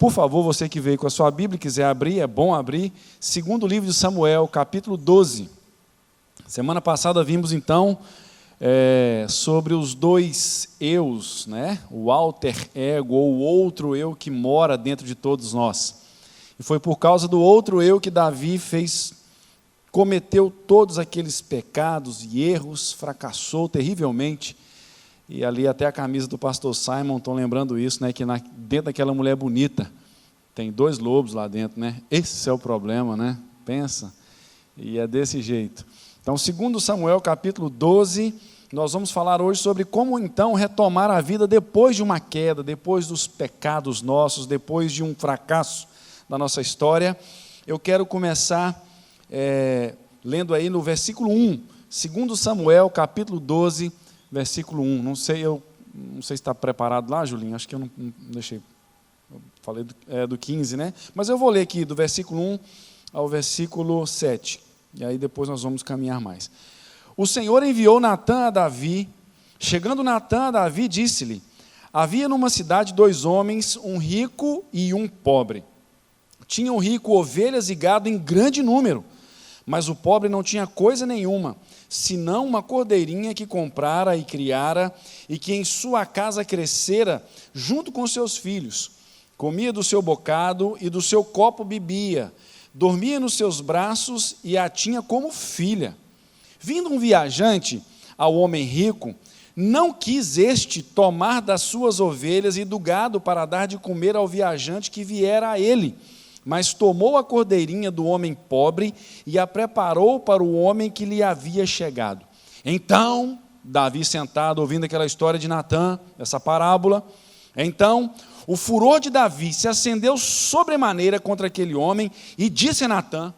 Por favor, você que veio com a sua Bíblia e quiser abrir, é bom abrir. Segundo livro de Samuel, capítulo 12. Semana passada vimos, então, sobre os dois eus, né? O alter ego, ou o outro eu que mora dentro de todos nós. E foi por causa do outro eu que Davi cometeu todos aqueles pecados e erros, fracassou terrivelmente. E ali até a camisa do pastor Simon estão lembrando isso, né? Que dentro daquela mulher bonita, tem dois lobos lá dentro, né? Esse é o problema, né? Pensa. E é desse jeito. Então, segundo Samuel, capítulo 12, nós vamos falar hoje sobre como então retomar a vida depois de uma queda, depois dos pecados nossos, depois de um fracasso da nossa história. Eu quero começar lendo aí no versículo 1, segundo Samuel, capítulo 12, versículo 1. Não sei se está preparado lá, Julinho, acho que eu não deixei, eu falei do 15, né? Mas eu vou ler aqui do versículo 1 ao versículo 7, e aí depois nós vamos caminhar mais. O Senhor enviou Natã a Davi. Chegando Natã a Davi, disse-lhe: havia numa cidade 2 homens, um rico e um pobre. Tinha o rico ovelhas e gado em grande número, mas o pobre não tinha coisa nenhuma, senão uma cordeirinha que comprara e criara, e que em sua casa crescera junto com seus filhos. Comia do seu bocado e do seu copo bebia, dormia nos seus braços e a tinha como filha. Vindo um viajante ao homem rico, não quis este tomar das suas ovelhas e do gado para dar de comer ao viajante que viera a ele, mas tomou a cordeirinha do homem pobre e a preparou para o homem que lhe havia chegado. Então, Davi sentado, ouvindo aquela história de Natã, essa parábola, então o furor de Davi se acendeu sobremaneira contra aquele homem e disse a Natã: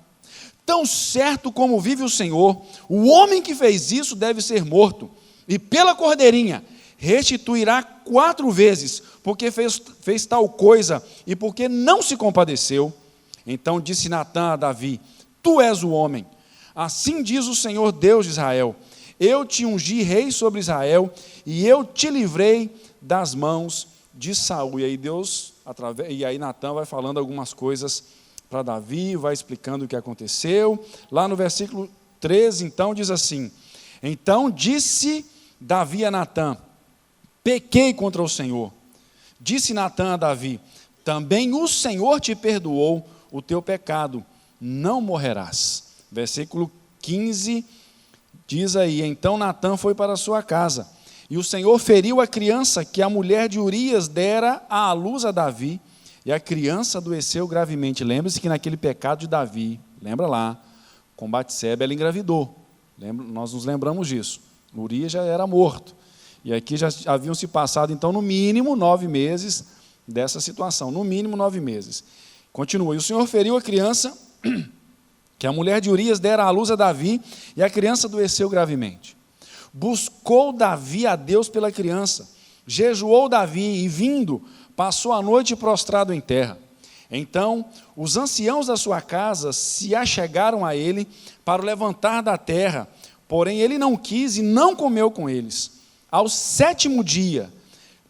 tão certo como vive o Senhor, o homem que fez isso deve ser morto, e pela cordeirinha restituirá 4 vezes, porque fez tal coisa e porque não se compadeceu. Então disse Natã a Davi: tu és o homem. Assim diz o Senhor Deus de Israel: eu te ungi rei sobre Israel, e eu te livrei das mãos de Saul. E aí Natã vai falando algumas coisas para Davi, vai explicando o que aconteceu. Lá no versículo 13, então, diz assim: então disse Davi a Natã: pequei contra o Senhor. Disse Natã a Davi: também o Senhor te perdoou o teu pecado, não morrerás. Versículo 15 diz aí: então Natã foi para a sua casa, e o Senhor feriu a criança que a mulher de Urias dera à luz a Davi, e a criança adoeceu gravemente. Lembre-se que naquele pecado de Davi, lembra lá, com Batseba ela engravidou. Nós nos lembramos disso. Urias já era morto. E aqui já haviam se passado, então, no mínimo 9 meses dessa situação. No mínimo 9 meses. Continua. E o Senhor feriu a criança que a mulher de Urias dera à luz a Davi, e a criança adoeceu gravemente. Buscou Davi a Deus pela criança. Jejuou Davi e, vindo, passou a noite prostrado em terra. Então, os anciãos da sua casa se achegaram a ele para o levantar da terra, porém ele não quis e não comeu com eles. Ao 7º dia,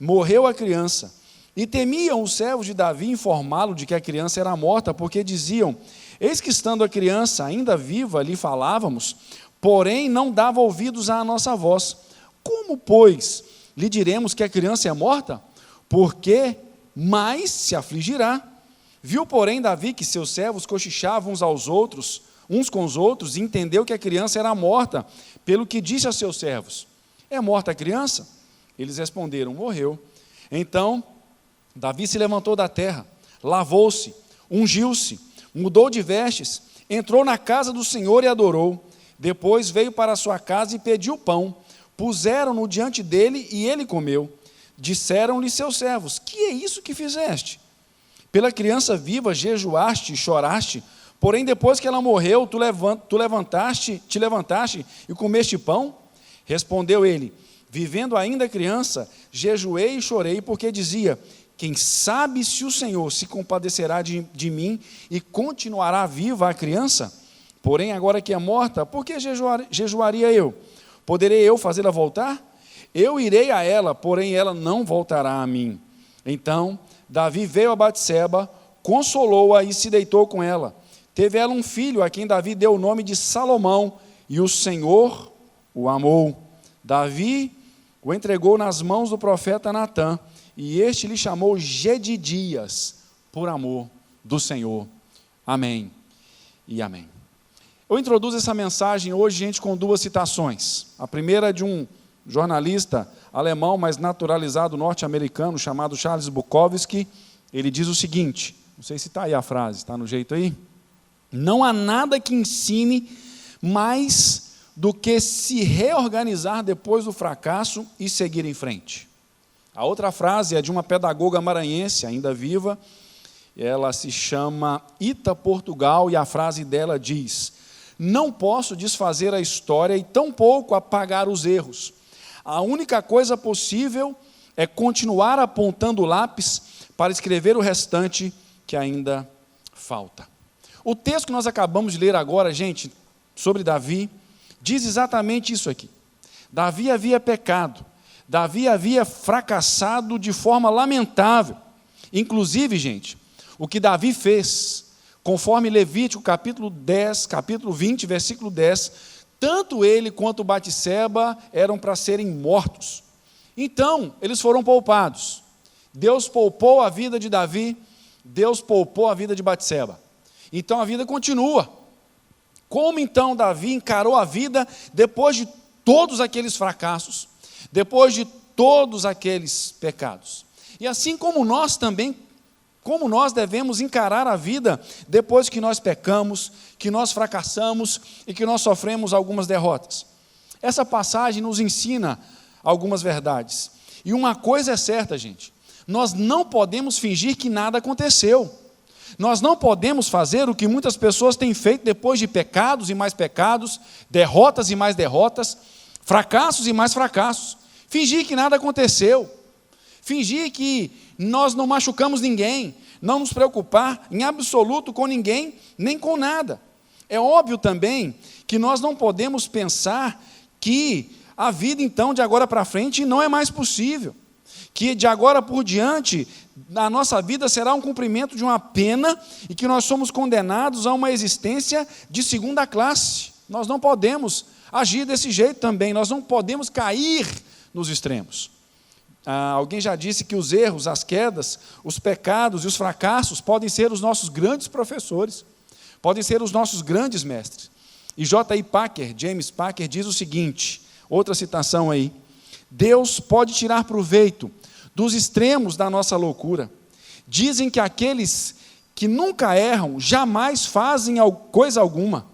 morreu a criança, e temiam os servos de Davi informá-lo de que a criança era morta, porque diziam: eis que estando a criança ainda viva, lhe falávamos, porém não dava ouvidos à nossa voz. Como, pois, lhe diremos que a criança é morta? Porque mais se afligirá. Viu, porém, Davi que seus servos cochichavam uns com os outros, e entendeu que a criança era morta, pelo que disse a seus servos: é morta a criança? Eles responderam: morreu. Então Davi se levantou da terra, lavou-se, ungiu-se, mudou de vestes, entrou na casa do Senhor e adorou. Depois veio para a sua casa e pediu pão. Puseram-no diante dele e ele comeu. Disseram-lhe seus servos: que é isso que fizeste? Pela criança viva jejuaste e choraste, porém depois que ela morreu, te levantaste e comeste pão? Respondeu ele: vivendo ainda a criança, jejuei e chorei, porque dizia: quem sabe se o Senhor se compadecerá de mim e continuará viva a criança? Porém, agora que é morta, por que jejuaria eu? Poderei eu fazê-la voltar? Eu irei a ela, porém ela não voltará a mim. Então Davi veio a Batseba, consolou-a e se deitou com ela. Teve ela um filho, a quem Davi deu o nome de Salomão, e o Senhor o amou. Davi o entregou nas mãos do profeta Natã, e este lhe chamou Gedidias, por amor do Senhor. Amém e amém. Eu introduzo essa mensagem hoje, gente, com duas citações. A primeira é de um jornalista alemão, mas naturalizado norte-americano, chamado Charles Bukowski. Ele diz o seguinte, não sei se está aí a frase, está no jeito aí? Não há nada que ensine mais do que se reorganizar depois do fracasso e seguir em frente. A outra frase é de uma pedagoga maranhense, ainda viva, ela se chama Ita Portugal, e a frase dela diz: não posso desfazer a história e tampouco apagar os erros. A única coisa possível é continuar apontando o lápis para escrever o restante que ainda falta. O texto que nós acabamos de ler agora, gente, sobre Davi, diz exatamente isso aqui. Davi havia pecado, Davi havia fracassado de forma lamentável. Inclusive, gente, o que Davi fez, conforme Levítico capítulo 10, capítulo 20, versículo 10, tanto ele quanto Batseba eram para serem mortos. Então, eles foram poupados. Deus poupou a vida de Davi, Deus poupou a vida de Batseba. Então a vida continua. Como então Davi encarou a vida depois de todos aqueles fracassos, depois de todos aqueles pecados? E assim como nós também, como nós devemos encarar a vida depois que nós pecamos, que nós fracassamos e que nós sofremos algumas derrotas? Essa passagem nos ensina algumas verdades. E uma coisa é certa, gente, nós não podemos fingir que nada aconteceu. Nós não podemos fazer o que muitas pessoas têm feito depois de pecados e mais pecados, derrotas e mais derrotas, fracassos e mais fracassos. Fingir que nada aconteceu. Fingir que nós não machucamos ninguém, não nos preocupar em absoluto com ninguém, nem com nada. É óbvio também que nós não podemos pensar que a vida, então, de agora para frente, não é mais possível. Que de agora por diante, a nossa vida será um cumprimento de uma pena e que nós somos condenados a uma existência de segunda classe. Nós não podemos agir desse jeito também, nós não podemos cair nos extremos. Alguém já disse que os erros, as quedas, os pecados e os fracassos podem ser os nossos grandes professores, podem ser os nossos grandes mestres. E J.I. Packer, James Packer, diz o seguinte, outra citação aí: Deus pode tirar proveito dos extremos da nossa loucura. Dizem que aqueles que nunca erram, jamais fazem coisa alguma.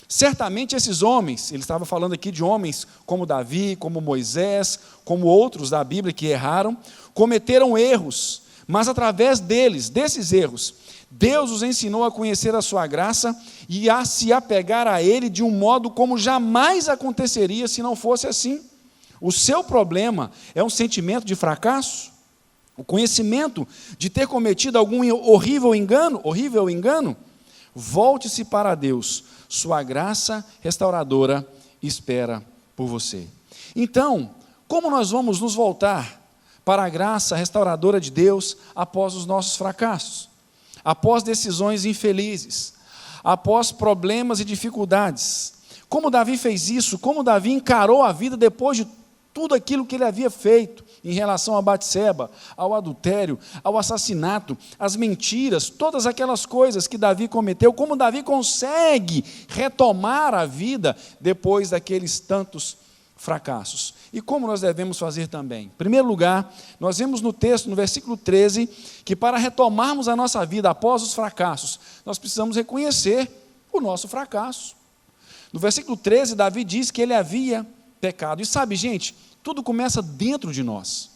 Certamente esses homens, ele estava falando aqui de homens como Davi, como Moisés, como outros da Bíblia que erraram, cometeram erros, mas através desses erros, Deus os ensinou a conhecer a sua graça e a se apegar a Ele de um modo como jamais aconteceria se não fosse assim. O seu problema é um sentimento de fracasso? O conhecimento de ter cometido algum horrível engano? Volte-se para Deus. Sua graça restauradora espera por você. Então, como nós vamos nos voltar para a graça restauradora de Deus após os nossos fracassos? Após decisões infelizes? Após problemas e dificuldades? Como Davi fez isso? Como Davi encarou a vida depois de tudo aquilo que ele havia feito em relação a Batseba, ao adultério, ao assassinato, às mentiras, todas aquelas coisas que Davi cometeu, como Davi consegue retomar a vida depois daqueles tantos fracassos? E como nós devemos fazer também? Em primeiro lugar, nós vemos no texto, no versículo 13, que para retomarmos a nossa vida após os fracassos, nós precisamos reconhecer o nosso fracasso. No versículo 13, Davi diz que ele havia pecado. E sabe, gente, tudo começa dentro de nós.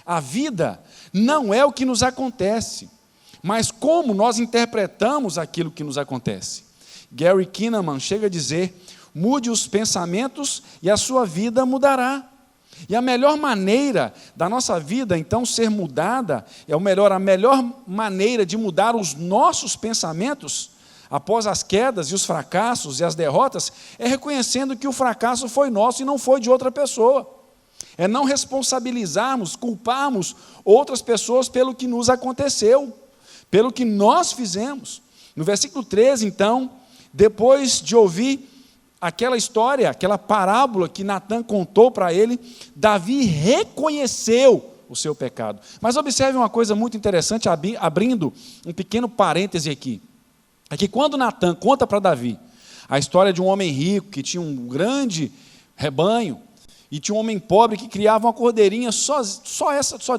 A vida não é o que nos acontece, mas como nós interpretamos aquilo que nos acontece. Gary Kinnaman chega a dizer: mude os pensamentos e a sua vida mudará. E a melhor maneira da nossa vida, então, ser mudada, a melhor maneira de mudar os nossos pensamentos, após as quedas e os fracassos e as derrotas, é reconhecendo que o fracasso foi nosso e não foi de outra pessoa. é não responsabilizarmos, culparmos outras pessoas pelo que nos aconteceu, pelo que nós fizemos. No versículo 13, então, depois de ouvir aquela história, aquela parábola que Natã contou para ele, Davi reconheceu o seu pecado. Mas observe uma coisa muito interessante, abrindo um pequeno parêntese aqui. É que quando Natã conta para Davi a história de um homem rico que tinha um grande rebanho, e tinha um homem pobre que criava uma cordeirinha, só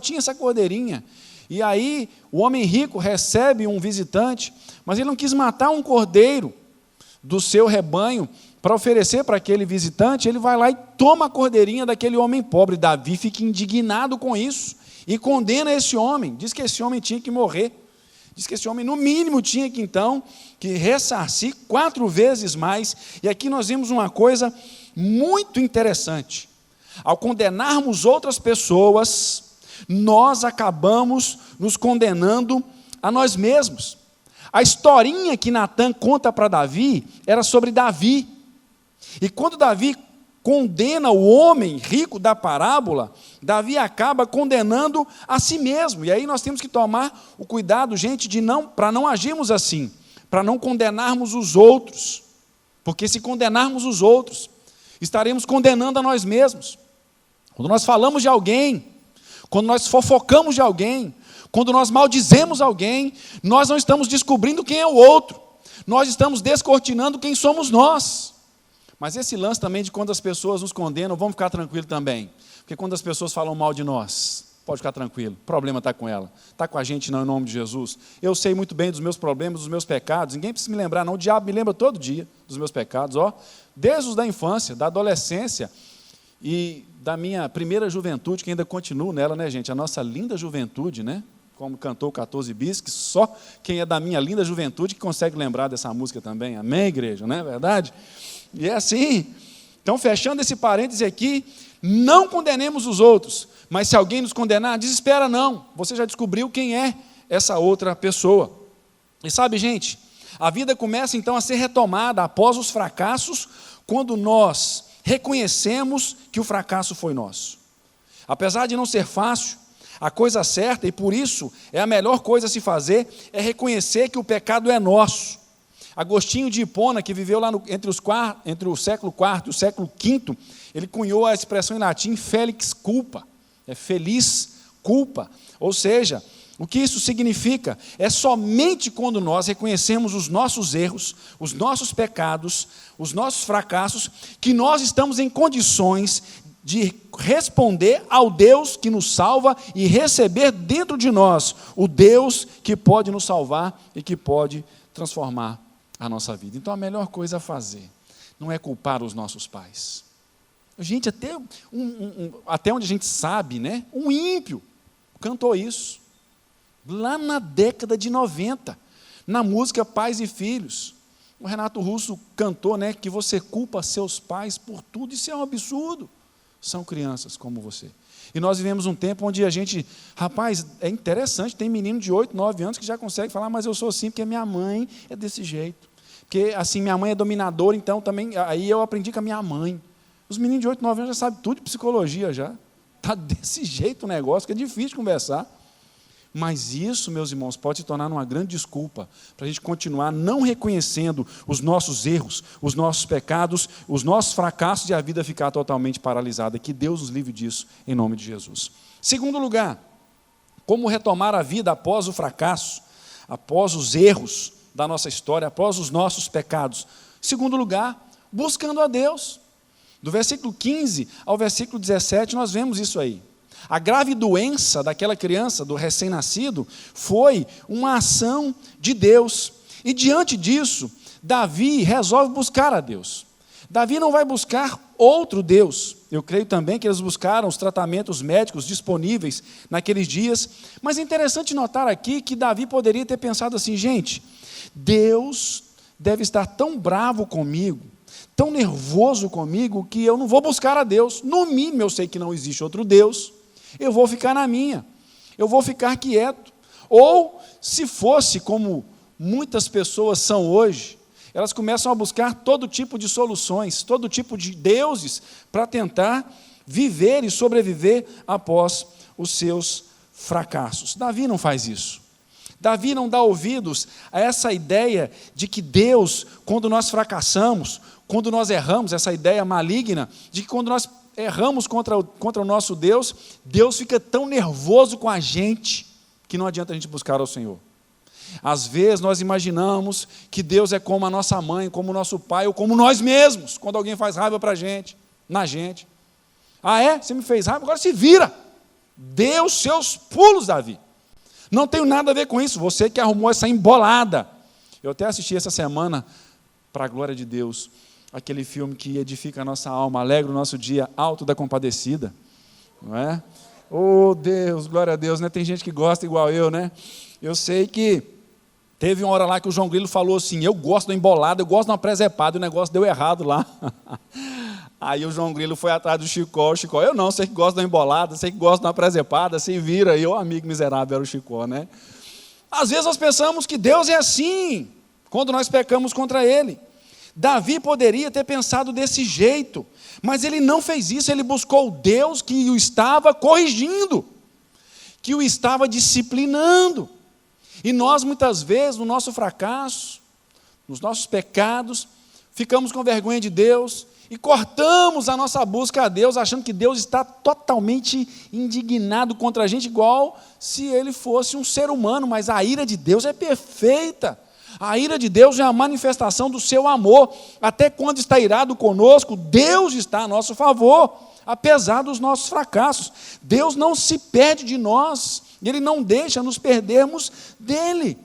tinha essa cordeirinha. E aí o homem rico recebe um visitante, mas ele não quis matar um cordeiro do seu rebanho para oferecer para aquele visitante. Ele vai lá e toma a cordeirinha daquele homem pobre. Davi fica indignado com isso e condena esse homem, diz que esse homem tinha que morrer, diz que esse homem no mínimo tinha que então que ressarcir 4 vezes mais. E aqui nós vimos uma coisa muito interessante: ao condenarmos outras pessoas, nós acabamos nos condenando a nós mesmos. A historinha que Natã conta para Davi era sobre Davi. E quando Davi condena o homem rico da parábola, Davi acaba condenando a si mesmo. E aí nós temos que tomar o cuidado, gente, para não agirmos assim, para não condenarmos os outros. Porque se condenarmos os outros, estaremos condenando a nós mesmos. Quando nós falamos de alguém, quando nós fofocamos de alguém, quando nós maldizemos alguém, nós não estamos descobrindo quem é o outro, nós estamos descortinando quem somos nós. Mas esse lance também de quando as pessoas nos condenam, vamos ficar tranquilos também, porque quando as pessoas falam mal de nós, pode ficar tranquilo, o problema está com ela, está com a gente não, em nome de Jesus. Eu sei muito bem dos meus problemas, dos meus pecados, ninguém precisa me lembrar não, o diabo me lembra todo dia dos meus pecados, desde os da infância, da adolescência, e da minha primeira juventude, que ainda continuo nela, né, gente? A nossa linda juventude, né? Como cantou 14 bis, que só quem é da minha linda juventude que consegue lembrar dessa música também. Amém, igreja? Não é verdade? E é assim. Então, fechando esse parêntese aqui, não condenemos os outros, mas se alguém nos condenar, desespera não. Você já descobriu quem é essa outra pessoa. E sabe, gente, a vida começa então a ser retomada após os fracassos, quando nós reconhecemos que o fracasso foi nosso. Apesar de não ser fácil, a coisa certa, e por isso é a melhor coisa a se fazer, é reconhecer que o pecado é nosso. Agostinho de Hipona, que viveu lá entre o século IV e o século V, ele cunhou a expressão em latim felix culpa, é feliz culpa, ou seja, o que isso significa? É somente quando nós reconhecemos os nossos erros, os nossos pecados, os nossos fracassos, que nós estamos em condições de responder ao Deus que nos salva e receber dentro de nós o Deus que pode nos salvar e que pode transformar a nossa vida. Então a melhor coisa a fazer não é culpar os nossos pais. Gente, até onde a gente sabe, né? Um ímpio cantou isso. Lá na década de 90, na música Pais e Filhos, o Renato Russo cantou, né, que você culpa seus pais por tudo. Isso é um absurdo. São crianças como você. E nós vivemos um tempo onde a gente, rapaz, é interessante, tem menino de 8, 9 anos que já consegue falar, mas eu sou assim porque minha mãe é desse jeito. Porque assim, minha mãe é dominadora, então também, aí eu aprendi com a minha mãe. Os meninos de 8, 9 anos já sabem tudo de psicologia já. Está desse jeito o negócio, que é difícil conversar. Mas isso, meus irmãos, pode se tornar uma grande desculpa para a gente continuar não reconhecendo os nossos erros, os nossos pecados, os nossos fracassos e a vida ficar totalmente paralisada. Que Deus nos livre disso, em nome de Jesus. Segundo lugar, como retomar a vida após o fracasso, após os erros da nossa história, após os nossos pecados. Segundo lugar, buscando a Deus. Do versículo 15 ao versículo 17, nós vemos isso aí. A grave doença daquela criança, do recém-nascido, foi uma ação de Deus. E diante disso, Davi resolve buscar a Deus. Davi não vai buscar outro Deus. Eu creio também que eles buscaram os tratamentos médicos disponíveis naqueles dias. Mas é interessante notar aqui que Davi poderia ter pensado assim, gente, Deus deve estar tão bravo comigo, tão nervoso comigo, que eu não vou buscar a Deus. No mínimo, eu sei que não existe outro Deus. Eu vou ficar na minha, eu vou ficar quieto. Ou, se fosse como muitas pessoas são hoje, elas começam a buscar todo tipo de soluções, todo tipo de deuses, para tentar viver e sobreviver após os seus fracassos. Davi não faz isso. Davi não dá ouvidos a essa ideia de que Deus, quando nós fracassamos, quando nós erramos, essa ideia maligna, de que quando nós erramos contra o nosso Deus, Deus fica tão nervoso com a gente, que não adianta a gente buscar ao Senhor. Às vezes nós imaginamos que Deus é como a nossa mãe, como o nosso pai, ou como nós mesmos, quando alguém faz raiva para a gente, na gente. Ah é? Você me fez raiva? Agora se vira. Dê os seus pulos, Davi. Não tenho nada a ver com isso, você que arrumou essa embolada. Eu até assisti essa semana, para a glória de Deus, aquele filme que edifica a nossa alma, alegra o nosso dia, Alto da Compadecida. Não é? Oh Deus, glória a Deus, né? Tem gente que gosta igual eu, né? Eu sei que teve uma hora lá que o João Grilo falou assim, eu gosto da embolada, eu gosto de uma presepada, e o negócio deu errado lá. Aí o João Grilo foi atrás do Chicó, eu não, você que gosta da embolada, você que gosta de uma presepada, você vira, e o amigo miserável era o Chicó, né? Às vezes nós pensamos que Deus é assim, quando nós pecamos contra Ele. Davi poderia ter pensado desse jeito, mas ele não fez isso, ele buscou Deus que o estava corrigindo, que o estava disciplinando. E nós, muitas vezes, no nosso fracasso, nos nossos pecados, ficamos com vergonha de Deus e cortamos a nossa busca a Deus, achando que Deus está totalmente indignado contra a gente, igual se Ele fosse um ser humano, mas a ira de Deus é perfeita. A ira de Deus é a manifestação do seu amor. Até quando está irado conosco, Deus está a nosso favor, apesar dos nossos fracassos. Deus não se perde de nós, Ele não deixa nos perdermos dEle.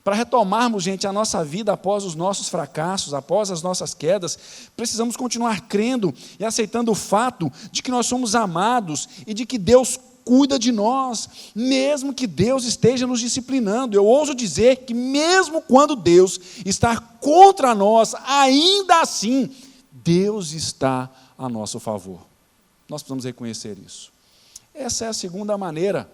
Para retomarmos, gente, a nossa vida após os nossos fracassos, após as nossas quedas, precisamos continuar crendo e aceitando o fato de que nós somos amados e de que Deus cuida de nós, mesmo que Deus esteja nos disciplinando. Eu ouso dizer que mesmo quando Deus está contra nós, ainda assim, Deus está a nosso favor. Nós precisamos reconhecer isso. Essa é a segunda maneira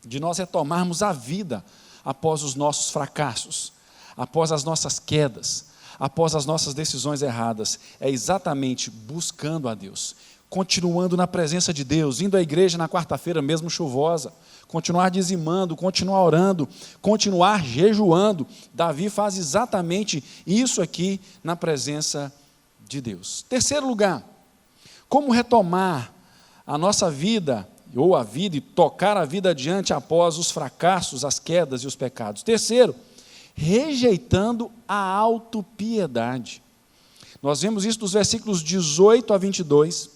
de nós retomarmos a vida após os nossos fracassos, após as nossas quedas, após as nossas decisões erradas. É exatamente buscando a Deus, continuando na presença de Deus, indo à igreja na quarta-feira mesmo chuvosa, continuar dizimando, continuar orando, continuar jejuando. Davi faz exatamente isso aqui na presença de Deus. Terceiro lugar, como retomar a nossa vida, ou a vida, e tocar a vida adiante após os fracassos, as quedas e os pecados. Terceiro, rejeitando a autopiedade. Nós vemos isso dos versículos 18 a 22,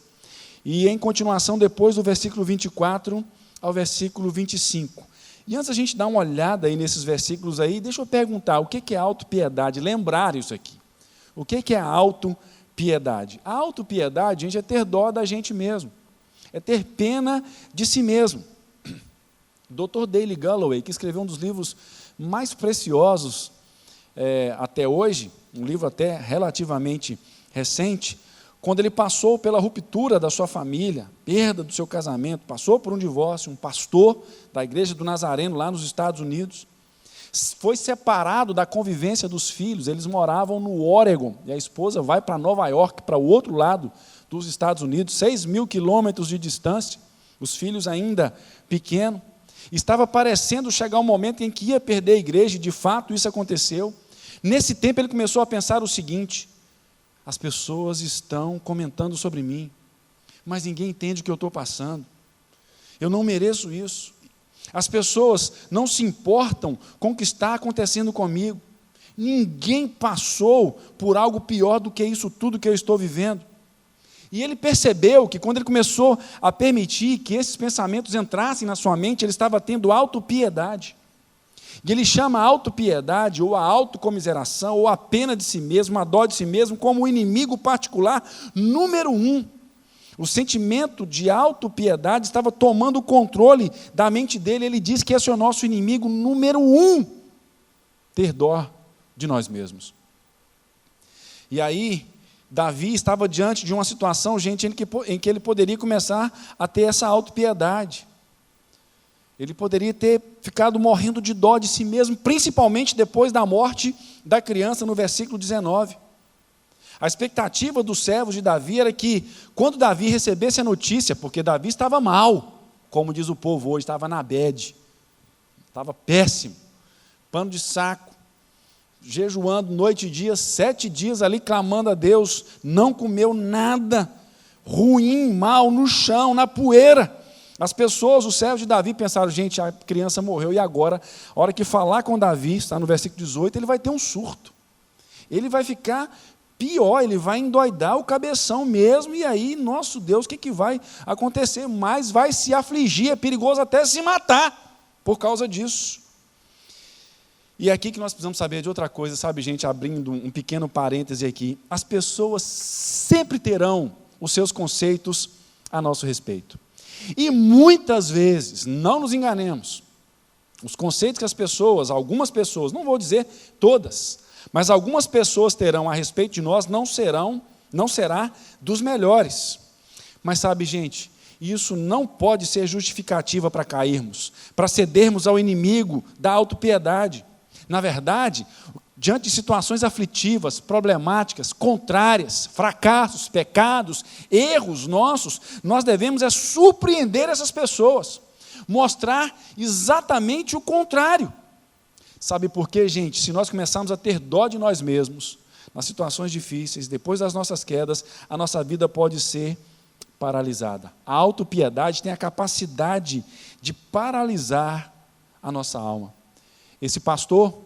e em continuação depois do versículo 24 ao versículo 25. E antes a gente dar uma olhada aí nesses versículos aí, deixa eu perguntar, o que é autopiedade? Lembrar isso aqui. O que é a autopiedade? A autopiedade, gente, é ter dó da gente mesmo. É ter pena de si mesmo. Dr. Daley Galloway, que escreveu um dos livros mais preciosos até hoje, um livro até relativamente recente, quando ele passou pela ruptura da sua família, perda do seu casamento, passou por um divórcio, um pastor da igreja do Nazareno, lá nos Estados Unidos, foi separado da convivência dos filhos. Eles moravam no Oregon, e a esposa vai para Nova York, para o outro lado dos Estados Unidos, 6.000 quilômetros de distância, os filhos ainda pequenos. Estava parecendo chegar um momento em que ia perder a igreja, e de fato isso aconteceu. Nesse tempo ele começou a pensar o seguinte: as pessoas estão comentando sobre mim, mas ninguém entende o que eu estou passando, eu não mereço isso, as pessoas não se importam com o que está acontecendo comigo, ninguém passou por algo pior do que isso tudo que eu estou vivendo. E ele percebeu que quando ele começou a permitir que esses pensamentos entrassem na sua mente, ele estava tendo autopiedade. E ele chama a autopiedade, ou a autocomiseração, ou a pena de si mesmo, a dó de si mesmo, como o inimigo particular número 1. O sentimento de autopiedade estava tomando o controle da mente dele. Ele diz que esse é o nosso inimigo número 1, ter dó de nós mesmos. E aí, Davi estava diante de uma situação, gente, em que ele poderia começar a ter essa autopiedade. Ele poderia ter ficado morrendo de dó de si mesmo, principalmente depois da morte da criança, no versículo 19. A expectativa dos servos de Davi era que, quando Davi recebesse a notícia, porque Davi estava mal, como diz o povo hoje, estava na bad, estava péssimo, pano de saco, jejuando noite e dia, 7 dias ali clamando a Deus, não comeu nada, ruim, mal, no chão, na poeira. As pessoas, os servos de Davi pensaram, gente, a criança morreu, e agora, a hora que falar com Davi, está no versículo 18, ele vai ter um surto. Ele vai ficar pior, ele vai endoidar o cabeção mesmo, e aí, nosso Deus, o que vai acontecer? Mas vai se afligir, é perigoso até se matar por causa disso. E é aqui que nós precisamos saber de outra coisa, sabe, gente, abrindo um pequeno parêntese aqui, as pessoas sempre terão os seus conceitos a nosso respeito. E muitas vezes, não nos enganemos, os conceitos que as pessoas, algumas pessoas, não vou dizer todas, mas algumas pessoas terão a respeito de nós, não será dos melhores. Mas sabe, gente, isso não pode ser justificativa para cairmos, para cedermos ao inimigo da autopiedade. Na verdade, diante de situações aflitivas, problemáticas, contrárias, fracassos, pecados, erros nossos, nós devemos surpreender essas pessoas, mostrar exatamente o contrário. Sabe por quê, gente? Se nós começarmos a ter dó de nós mesmos, nas situações difíceis, depois das nossas quedas, a nossa vida pode ser paralisada. A autopiedade tem a capacidade de paralisar a nossa alma. Esse pastor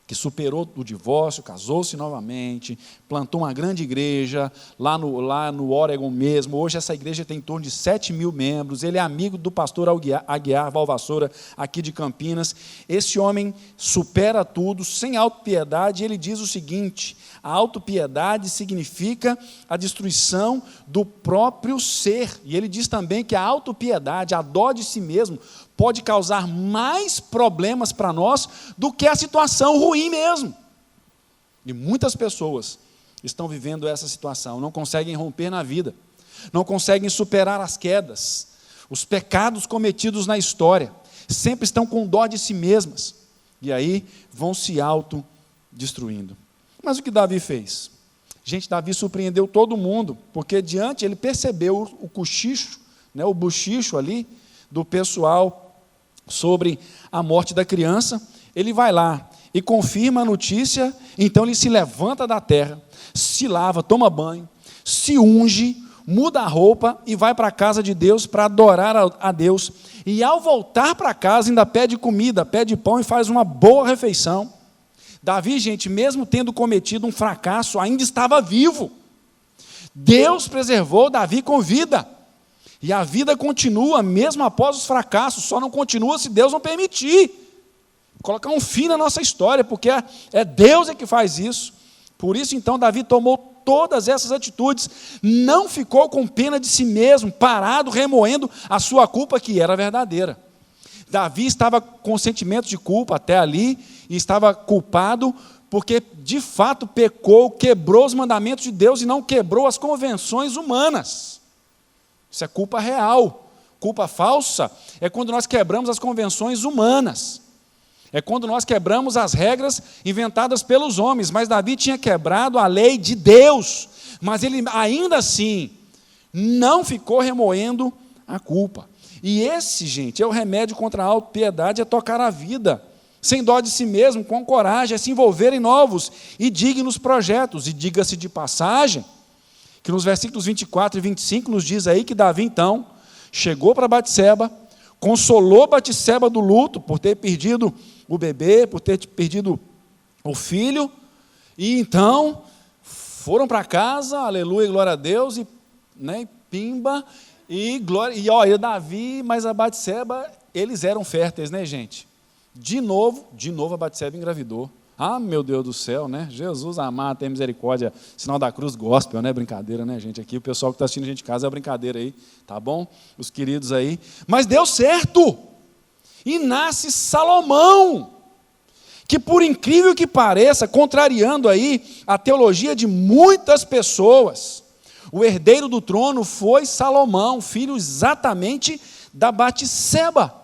que superou o divórcio, casou-se novamente, plantou uma grande igreja, lá no Oregon mesmo. Hoje essa igreja tem em torno de 7.000 membros, ele é amigo do pastor Aguiar Valvassoura, aqui de Campinas. Esse homem supera tudo, sem autopiedade, e ele diz o seguinte: a autopiedade significa a destruição do próprio ser. E ele diz também que a autopiedade, a dó de si mesmo, pode causar mais problemas para nós do que a situação ruim mesmo. E muitas pessoas estão vivendo essa situação, não conseguem romper na vida, não conseguem superar as quedas, os pecados cometidos na história, sempre estão com dó de si mesmas, e aí vão se autodestruindo. Mas o que Davi fez? Gente, Davi surpreendeu todo mundo, porque ele percebeu o cochicho, o bochicho ali do pessoal sobre a morte da criança. Ele vai lá e confirma a notícia, então ele se levanta da terra, se lava, toma banho, se unge, muda a roupa e vai para a casa de Deus para adorar a Deus. E ao voltar para casa ainda pede comida, pede pão e faz uma boa refeição. Davi, gente, mesmo tendo cometido um fracasso, ainda estava vivo. Deus preservou Davi com vida. E a vida continua mesmo após os fracassos, só não continua se Deus não permitir. Colocar um fim na nossa história, porque é Deus que faz isso. Por isso, então, Davi tomou todas essas atitudes, não ficou com pena de si mesmo, parado, remoendo a sua culpa, que era verdadeira. Davi estava com sentimento de culpa até ali, e estava culpado, porque de fato pecou, quebrou os mandamentos de Deus e não quebrou as convenções humanas. Isso é culpa real. Culpa falsa é quando nós quebramos as convenções humanas. É quando nós quebramos as regras inventadas pelos homens. Mas Davi tinha quebrado a lei de Deus. Mas ele ainda assim não ficou remoendo a culpa. E esse, gente, é o remédio contra a autopiedade, é tocar a vida, sem dó de si mesmo, com coragem, é se envolver em novos e dignos projetos. E diga-se de passagem, que nos versículos 24 e 25 nos diz aí que Davi, então, chegou para Batseba, consolou Batseba do luto por ter perdido o bebê, por ter perdido o filho, e então foram para casa, aleluia, glória a Deus, e pimba, e glória, e Davi, mas a Batseba, eles eram férteis, né, gente? De novo a Batseba engravidou. Ah, meu Deus do céu, né? Jesus amado, tem misericórdia, sinal da cruz gospel, né? Brincadeira, né, gente? Aqui o pessoal que está assistindo a gente de casa é brincadeira aí, tá bom? Os queridos aí. Mas deu certo. E nasce Salomão, que por incrível que pareça, contrariando aí a teologia de muitas pessoas, o herdeiro do trono foi Salomão, filho exatamente da Batseba.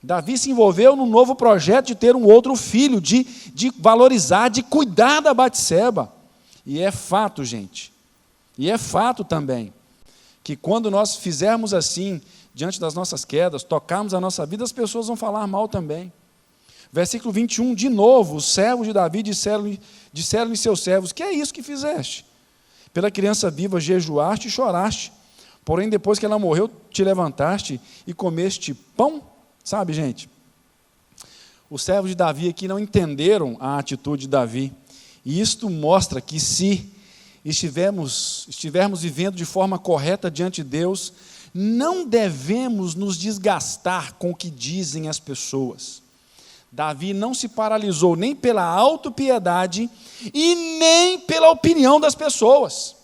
Davi se envolveu num novo projeto de ter um outro filho, de valorizar, de cuidar da Batseba. E é fato, gente, e é fato também, que quando nós fizermos assim, diante das nossas quedas, tocarmos a nossa vida, as pessoas vão falar mal também. Versículo 21, de novo, os servos de Davi disseram-lhe seus servos: que é isso que fizeste? Pela criança viva jejuaste e choraste, porém depois que ela morreu, te levantaste e comeste pão? Sabe, gente, os servos de Davi aqui não entenderam a atitude de Davi, e isto mostra que se estivermos vivendo de forma correta diante de Deus, não devemos nos desgastar com o que dizem as pessoas. Davi não se paralisou nem pela autopiedade e nem pela opinião das pessoas,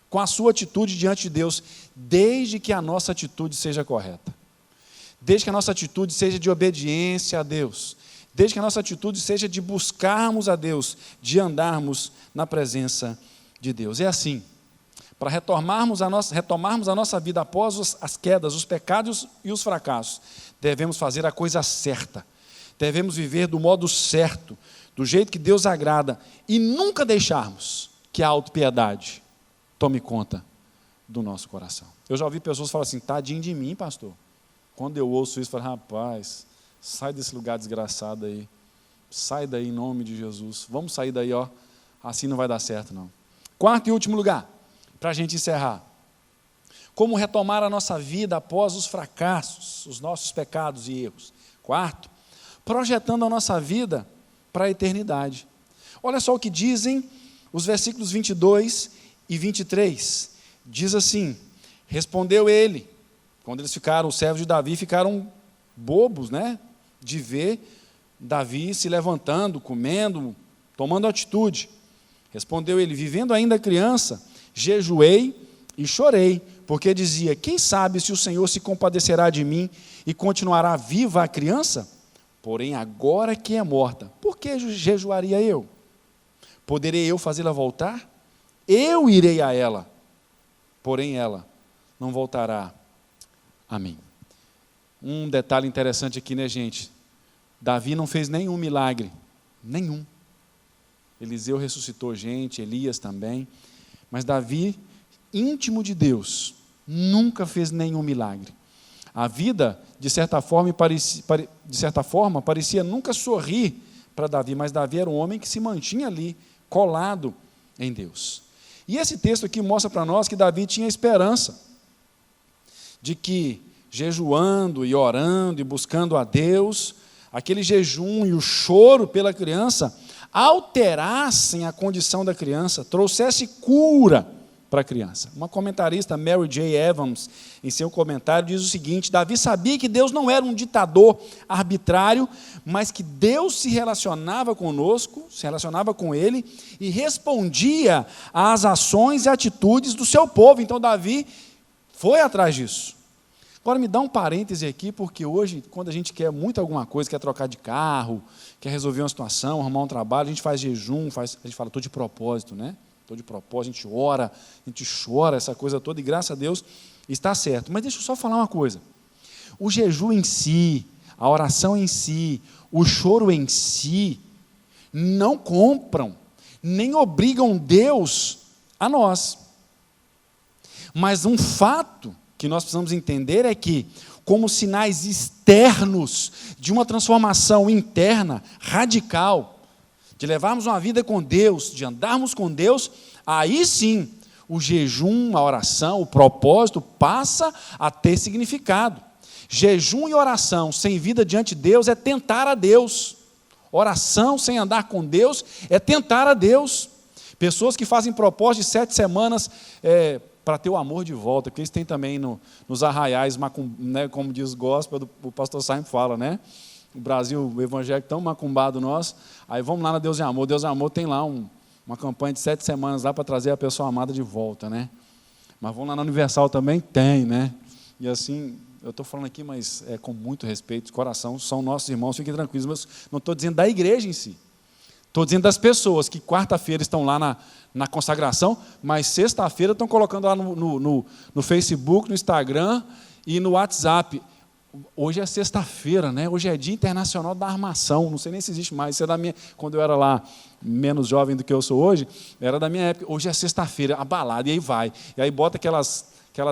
com a sua atitude diante de Deus, desde que a nossa atitude seja correta, desde que a nossa atitude seja de obediência a Deus, desde que a nossa atitude seja de buscarmos a Deus, de andarmos na presença de Deus. É assim, para retomarmos a nossa vida após as quedas, os pecados e os fracassos, devemos fazer a coisa certa, devemos viver do modo certo, do jeito que Deus agrada, e nunca deixarmos que a autopiedade tome conta do nosso coração. Eu já ouvi pessoas falar assim: tadinho de mim, pastor. Quando eu ouço isso, eu falo: rapaz, sai desse lugar desgraçado aí, sai daí em nome de Jesus, vamos sair daí, ó, assim não vai dar certo não. Quarto e último lugar, para a gente encerrar: como retomar a nossa vida após os fracassos, os nossos pecados e erros. Quarto, projetando a nossa vida para a eternidade. Olha só o que dizem os versículos 22 e 23. Diz assim: respondeu ele, quando eles ficaram, os servos de Davi ficaram bobos, né, de ver Davi se levantando, comendo, tomando atitude. Respondeu ele: vivendo ainda criança, jejuei e chorei, porque dizia: quem sabe se o Senhor se compadecerá de mim e continuará viva a criança? Porém, agora que é morta, por que jejuaria eu? Poderei eu fazê-la voltar? Eu irei a ela, porém ela não voltará a mim. Um detalhe interessante aqui, né, gente? Davi não fez nenhum milagre, nenhum. Eliseu ressuscitou gente, Elias também, mas Davi, íntimo de Deus, nunca fez nenhum milagre. A vida, de certa forma, parecia nunca sorrir para Davi, mas Davi era um homem que se mantinha ali, colado em Deus. E esse texto aqui mostra para nós que Davi tinha esperança de que, jejuando e orando e buscando a Deus, aquele jejum e o choro pela criança alterassem a condição da criança, trouxesse cura para a criança. Uma comentarista, Mary J. Evans, em seu comentário, diz o seguinte: Davi sabia que Deus não era um ditador arbitrário, mas que Deus se relacionava conosco, se relacionava com ele e respondia às ações e atitudes do seu povo. Então Davi foi atrás disso. Agora me dá um parêntese aqui, porque hoje, quando a gente quer muito alguma coisa, quer trocar de carro, quer resolver uma situação, arrumar um trabalho, a gente faz jejum, a gente fala: estou de propósito, né? Estou de propósito, a gente ora, a gente chora, essa coisa toda, e graças a Deus está certo. Mas deixa eu só falar uma coisa: o jejum em si, a oração em si, o choro em si, não compram, nem obrigam Deus a nós. Mas um fato que nós precisamos entender é que, como sinais externos de uma transformação interna, radical, de levarmos uma vida com Deus, de andarmos com Deus, aí sim, o jejum, a oração, o propósito passa a ter significado. Jejum e oração sem vida diante de Deus é tentar a Deus. Oração sem andar com Deus é tentar a Deus. Pessoas que fazem propósito de 7 semanas para ter o amor de volta, que eles têm também nos arraiais, né, como diz o gospel, o pastor Simon fala, né? O Brasil, o evangelho tão macumbado nós, aí vamos lá na Deus é Amor. Deus é Amor tem lá uma campanha de 7 semanas lá para trazer a pessoa amada de volta, né? Mas vamos lá na Universal também? Tem, né? E assim, eu estou falando aqui, mas é com muito respeito, de coração, são nossos irmãos, fiquem tranquilos, mas não estou dizendo da igreja em si. Estou dizendo das pessoas que quarta-feira estão lá na consagração, mas sexta-feira estão colocando lá no Facebook, no Instagram e no WhatsApp: Hoje é sexta-feira, né? Hoje é Dia Internacional da Armação. Não sei nem se existe mais. Isso é da minha, quando eu era lá menos jovem do que eu sou hoje, era da minha época. Hoje é sexta-feira, a balada, e aí vai. E aí bota aquelas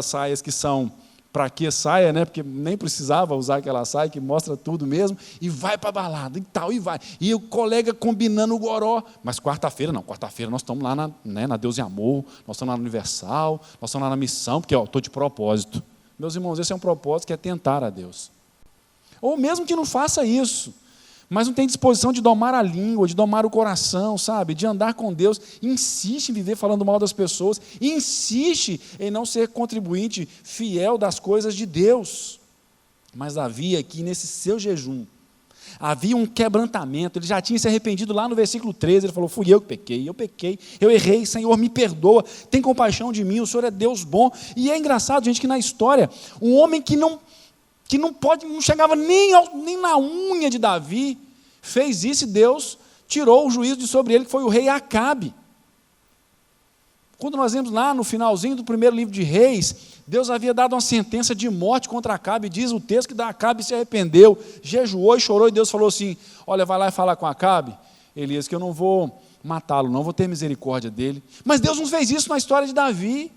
saias que são para que saia, né? Porque nem precisava usar aquela saia que mostra tudo mesmo, e vai para a balada e tal, e vai. E o colega combinando o goró. Mas quarta-feira não, quarta-feira nós estamos lá na Deus e Amor, nós estamos lá no Universal, nós estamos lá na missão, porque estou de propósito. Meus irmãos, esse é um propósito que é tentar a Deus. Ou mesmo que não faça isso, mas não tem disposição de domar a língua, de domar o coração, sabe? De andar com Deus, insiste em viver falando mal das pessoas, insiste em não ser contribuinte fiel das coisas de Deus. Mas Davi aqui, nesse seu jejum, havia um quebrantamento, ele já tinha se arrependido lá no versículo 13, ele falou, fui eu que pequei, eu errei, Senhor, me perdoa, tem compaixão de mim, o Senhor é Deus bom. E é engraçado, gente, que na história, um homem que não chegava nem na unha de Davi, fez isso e Deus tirou o juízo de sobre ele, que foi o rei Acabe. Quando nós vemos lá no finalzinho do primeiro livro de Reis, Deus havia dado uma sentença de morte contra Acabe, diz o texto que Acabe se arrependeu, jejuou e chorou, e Deus falou assim, olha, vai lá e fala com Acabe, Elias, que eu não vou matá-lo, não vou ter misericórdia dele. Mas Deus não fez isso na história de Davi,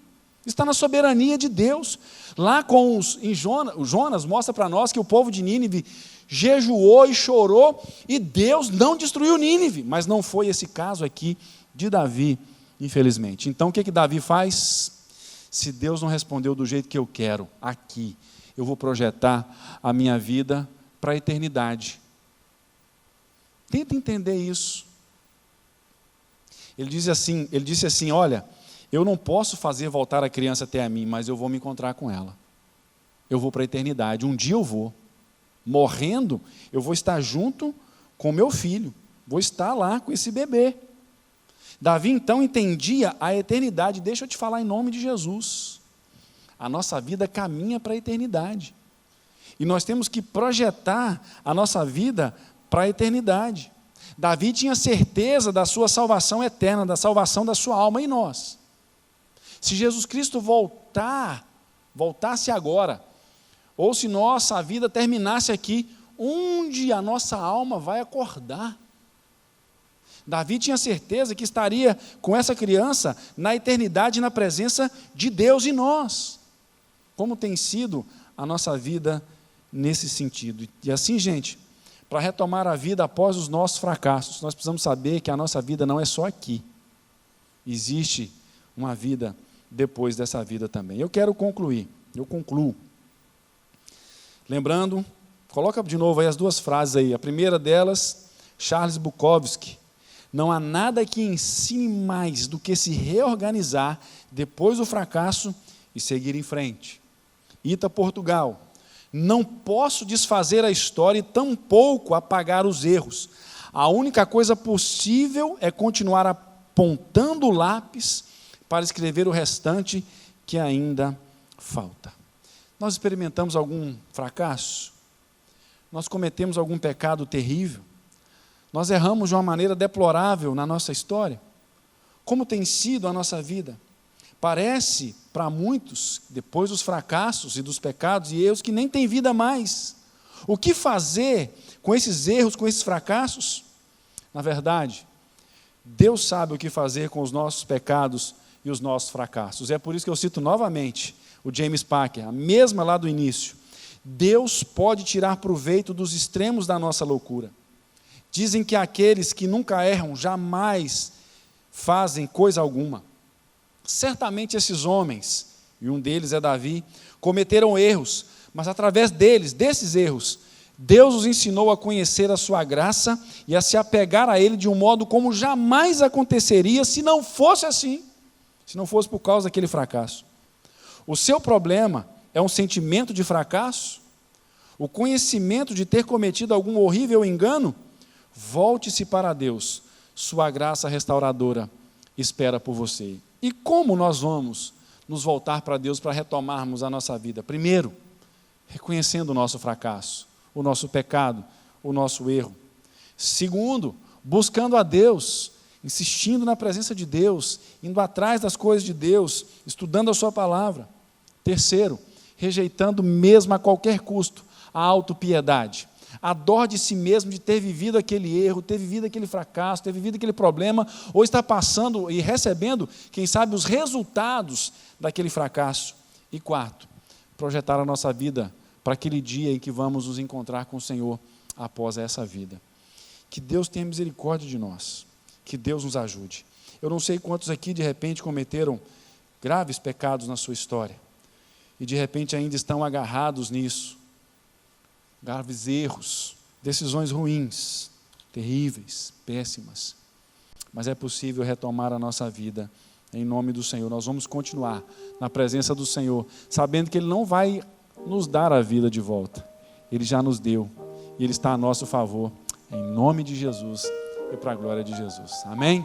está na soberania de Deus. Lá o Jonas mostra para nós que o povo de Nínive jejuou e chorou, e Deus não destruiu Nínive, mas não foi esse caso aqui de Davi, infelizmente. Então o que Davi faz? Se Deus não respondeu do jeito que eu quero, aqui, eu vou projetar a minha vida para a eternidade. Tenta entender isso. Ele disse assim, olha, eu não posso fazer voltar a criança até a mim, mas eu vou me encontrar com ela. Eu vou para a eternidade, um dia eu vou. Morrendo, eu vou estar junto com meu filho, vou estar lá com esse bebê. Davi então entendia a eternidade. Deixa eu te falar em nome de Jesus, a nossa vida caminha para a eternidade, e nós temos que projetar a nossa vida para a eternidade. Davi tinha certeza da sua salvação eterna, da salvação da sua alma. E nós? Se Jesus Cristo voltasse agora, ou se nossa vida terminasse aqui, onde a nossa alma vai acordar? Davi tinha certeza que estaria com essa criança na eternidade, na presença de Deus. E nós? Como tem sido a nossa vida nesse sentido? E assim, gente, para retomar a vida após os nossos fracassos, nós precisamos saber que a nossa vida não é só aqui. Existe uma vida depois dessa vida também. Eu concluo. Lembrando, coloca de novo aí as duas frases aí. A primeira delas, Charles Bukowski. Não há nada que ensine mais do que se reorganizar depois do fracasso e seguir em frente. Ita, Portugal. Não posso desfazer a história e tampouco apagar os erros. A única coisa possível é continuar apontando o lápis para escrever o restante que ainda falta. Nós experimentamos algum fracasso? Nós cometemos algum pecado terrível? Nós erramos de uma maneira deplorável na nossa história? Como tem sido a nossa vida? Parece, para muitos, depois dos fracassos e dos pecados e erros, que nem tem vida mais. O que fazer com esses erros, com esses fracassos? Na verdade, Deus sabe o que fazer com os nossos pecados e os nossos fracassos. É por isso que eu cito novamente o James Packer, a mesma lá do início. Deus pode tirar proveito dos extremos da nossa loucura. Dizem que aqueles que nunca erram jamais fazem coisa alguma. Certamente esses homens, e um deles é Davi, cometeram erros, mas através desses erros, Deus os ensinou a conhecer a sua graça e a se apegar a Ele de um modo como jamais aconteceria se não fosse assim, se não fosse por causa daquele fracasso. O seu problema é um sentimento de fracasso? O conhecimento de ter cometido algum horrível engano? Volte-se para Deus, sua graça restauradora espera por você. E como nós vamos nos voltar para Deus para retomarmos a nossa vida? Primeiro, reconhecendo o nosso fracasso, o nosso pecado, o nosso erro. Segundo, buscando a Deus, insistindo na presença de Deus, indo atrás das coisas de Deus, estudando a sua palavra. Terceiro, rejeitando mesmo a qualquer custo a autopiedade, a dó de si mesmo de ter vivido aquele erro, ter vivido aquele fracasso, ter vivido aquele problema, ou estar passando e recebendo, quem sabe, os resultados daquele fracasso. E quarto, projetar a nossa vida para aquele dia em que vamos nos encontrar com o Senhor após essa vida. Que Deus tenha misericórdia de nós, que Deus nos ajude. Eu não sei quantos aqui de repente cometeram graves pecados na sua história, e de repente ainda estão agarrados nisso, graves erros, decisões ruins, terríveis, péssimas, mas é possível retomar a nossa vida em nome do Senhor. Nós vamos continuar na presença do Senhor, sabendo que Ele não vai nos dar a vida de volta, Ele já nos deu, e Ele está a nosso favor, em nome de Jesus e para a glória de Jesus. Amém?